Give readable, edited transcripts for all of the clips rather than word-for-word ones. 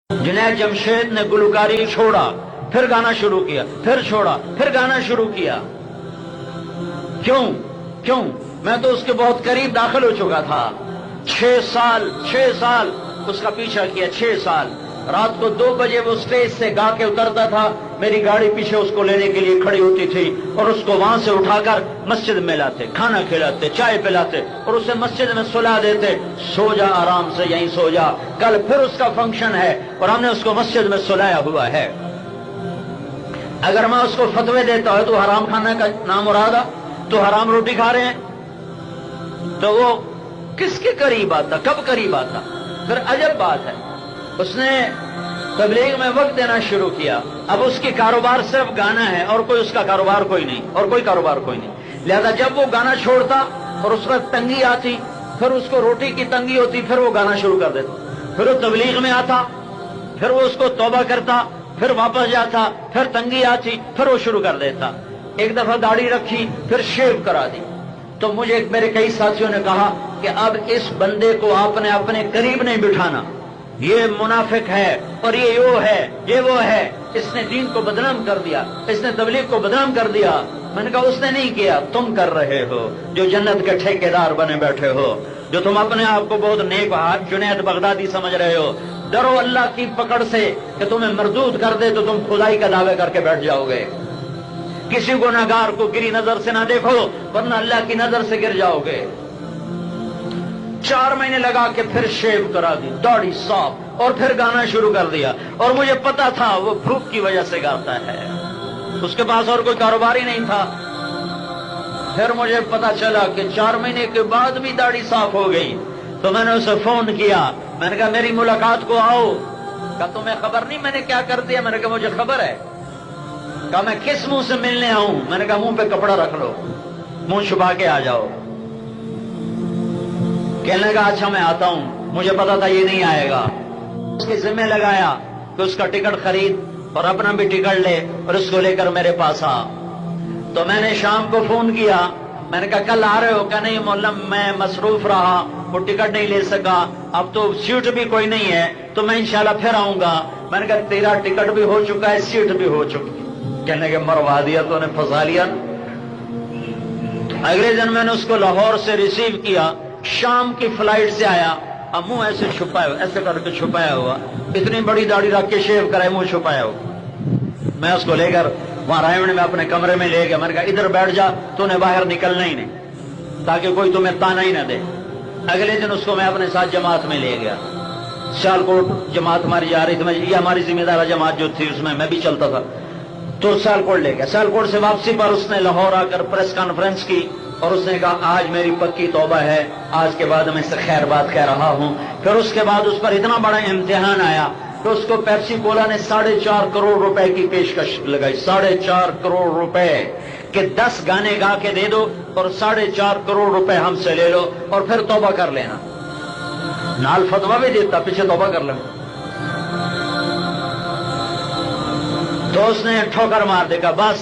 जुनैद जमशेद ने गुलकारी छोड़ा, फिर गाना शुरू किया, फिर छोड़ा, फिर गाना शुरू किया। क्यों क्यों? मैं तो उसके बहुत करीब दाखिल हो चुका था। 6 साल उसका पीछा किया, 6 साल। रात को 2 बजे वो स्टेज से गा के उतरता था, मेरी गाड़ी पीछे उसको लेने के लिए खड़ी होती थी और उसको वहां से उठाकर मस्जिद में लाते, खाना खिलाते, चाय पिलाते और उसे मस्जिद में सुला देते। सो जा आराम से, यहीं सो जा, कल फिर उसका फंक्शन है। और हमने उसको मस्जिद में सुलाया हुआ है। अगर मैं उसको फतवे देता है तो हराम खाने का नाम मुरादा, तो हराम रोटी खा रहे हैं, तो वो किसके करीब आता, कब करीब आता? फिर अजब बात है, उसने तबलीग में वक्त देना शुरू किया। अब उसकी कारोबार सिर्फ गाना है और कोई उसका कारोबार कोई नहीं, और कोई कारोबार कोई नहीं। लिहाजा जब वो गाना छोड़ता और उस वक्त तंगी आती, फिर उसको रोटी की तंगी होती, फिर वो गाना शुरू कर देता। फिर वो तबलीग में आता, फिर वो उसको तौबा करता, फिर वापस जाता, फिर तंगी आती, फिर वो शुरू कर देता। एक दफा दाढ़ी रखी, फिर शेव करा दी। तो मुझे मेरे कई साथियों ने कहा कि अब इस बंदे को आपने अपने करीब नहीं बिठाना, ये मुनाफिक है और ये वो है, इसने दीन को बदनाम कर दिया, इसने तबलीग को बदनाम कर दिया। मैंने कहा उसने नहीं किया, तुम कर रहे हो, जो जन्नत के ठेकेदार बने बैठे हो, जो तुम अपने आप को बहुत नेक जुनैद बगदादी समझ रहे हो। डरो अल्लाह की पकड़ से कि तुम्हें मरदूद कर दे तो तुम खुदाई का दावे करके बैठ जाओगे। किसी गुनहगार को गिरी नजर से ना देखो, वरना अल्लाह की नजर से गिर जाओगे। 4 महीने लगा के फिर शेव करा दी, दाढ़ी साफ, और फिर गाना शुरू कर दिया। और मुझे पता था वो भूख की वजह से गाता है, उसके पास और कोई कारोबार ही नहीं था। फिर मुझे पता चला कि 4 महीने के बाद भी दाढ़ी साफ हो गई। तो मैंने उसे फोन किया, मैंने कहा मेरी मुलाकात को आओ। कहा तुम्हें खबर नहीं मैंने क्या कर दिया? मैंने कहा मुझे खबर है। कहा मैं किस मुंह से मिलने आऊं? मैंने कहा मुंह पे कपड़ा रख लो, मुंह छुपा के आ जाओ। कहने लगा अच्छा मैं आता हूं, मुझे पता था ये नहीं आएगा। उसके जिम्मे लगाया कि उसका टिकट खरीद और अपना भी टिकट ले और उसको लेकर मेरे पास आ। तो मैंने शाम को फोन किया, मैंने कहा कल आ रहे हो? क्या नहीं मौलम मैं मसरूफ रहा, वो टिकट नहीं ले सका, अब तो सीट भी कोई नहीं है, तो मैं इंशाल्लाह फिर आऊंगा। मैंने कहा तेरा टिकट भी हो चुका है, सीट भी हो चुकी। कहने के मरवा दिया, तो ने फंसा लिया। अगले दिन मैंने उसको लाहौर से रिसीव किया, शाम की फ्लाइट से आया। अब मुंह ऐसे छुपाया, ऐसे करके छुपाया हुआ, इतनी बड़ी दाढ़ी रख के शेव कराए, मुंह छुपाया हुआ। मैं उसको लेकर वहां रायमन में अपने कमरे में ले गया। मैंने कहा इधर बैठ जा, तूने बाहर निकलना ही नहीं, ताकि कोई तुम्हें ताना ही ना दे। अगले दिन उसको मैं अपने साथ जमात में ले गया। सियालकोट जमात हमारी जा रही थी, ये हमारी जिम्मेदार जमात जो थी उसमें मैं भी चलता था। तो सियालकोट ले गया। सियालकोट से वापसी पर उसने लाहौर आकर प्रेस कॉन्फ्रेंस की और उसने कहा आज मेरी पक्की तौबा है, आज के बाद मैं इससे खैर बात कह रहा हूं। फिर उसके बाद उस पर इतना बड़ा इम्तिहान आया तो उसको पेप्सी कोला ने 4.5 करोड़ रुपए की पेशकश लगाई। 4.5 करोड़ रुपए के 10 गाने गा के दे दो और 4.5 करोड़ रुपए हमसे ले लो और फिर तौबा कर लेना। नाल फतवा भी देता, पीछे तौबा कर लेना। तो उसने ठोकर मार देगा, बस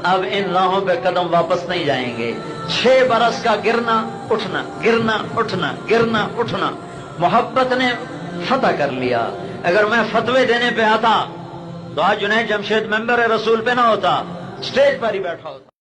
अब इन राहों पे कदम वापस नहीं जाएंगे। 6 बरस का गिरना उठना, गिरना उठना, गिरना उठना, मोहब्बत ने फतह कर लिया। अगर मैं फतवे देने पे आता तो आज जुनैद जमशेद मेंबर रसूल पे ना होता, स्टेज पर ही बैठा होता।